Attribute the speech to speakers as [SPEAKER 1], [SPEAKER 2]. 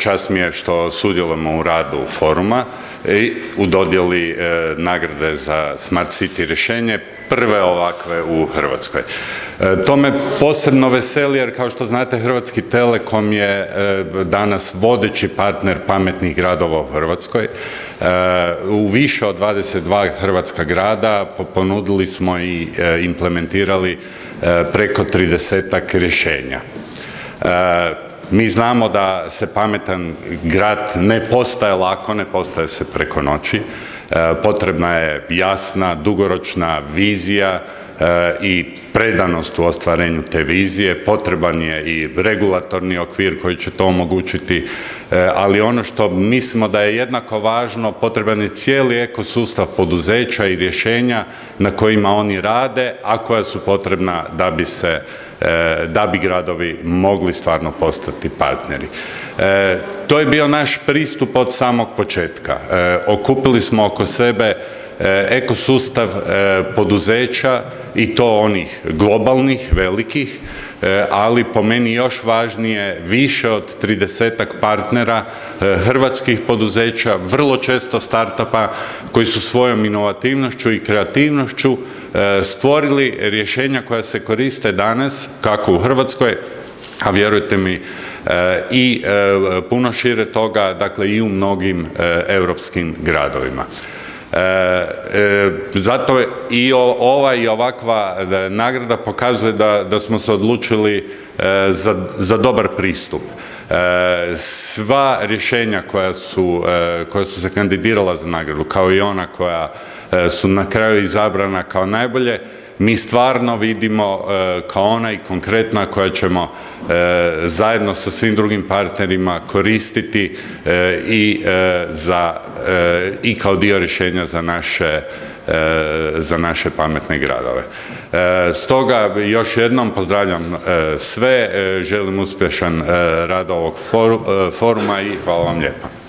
[SPEAKER 1] čast mi je što sudjelujemo u radu foruma i u dodjeli nagrade za Smart City rješenje, prve ovakve u Hrvatskoj. To me posebno veseli jer, kao što znate, Hrvatski Telekom je danas vodeći partner pametnih gradova u Hrvatskoj. U više od 22 hrvatska grada ponudili smo i implementirali preko 30-ak rješenja. Mi znamo da se pametan grad ne postaje lako, ne postaje se preko noći. Potrebna je jasna, dugoročna vizija i predanost u ostvarenju te vizije. Potreban je i regulatorni okvir koji će to omogućiti, ali ono što mislimo da je jednako važno, potreban je cijeli ekosustav poduzeća i rješenja na kojima oni rade, a koja su potrebna da bi gradovi mogli stvarno postati partneri. To je bio naš pristup od samog početka. Okupili smo oko sebe ekosustav poduzeća i to onih globalnih, velikih, ali po meni još važnije više od 30-ak partnera hrvatskih poduzeća, vrlo često startupa koji su svojom inovativnošću i kreativnošću stvorili rješenja koja se koriste danas, kako u Hrvatskoj, a vjerujte mi i puno šire toga, dakle i u mnogim europskim gradovima. Zato i ova i ovakva nagrada pokazuje da smo se odlučili za dobar pristup. Sva rješenja koja su se kandidirala za nagradu, kao i ona koja su na kraju izabrana kao najbolje, mi stvarno vidimo kao ona i konkretna koja ćemo zajedno sa svim drugim partnerima koristiti i kao dio rješenja za naše pametne gradove. Stoga još jednom pozdravljam sve, želim uspješan rad ovog foruma i hvala vam lijepa.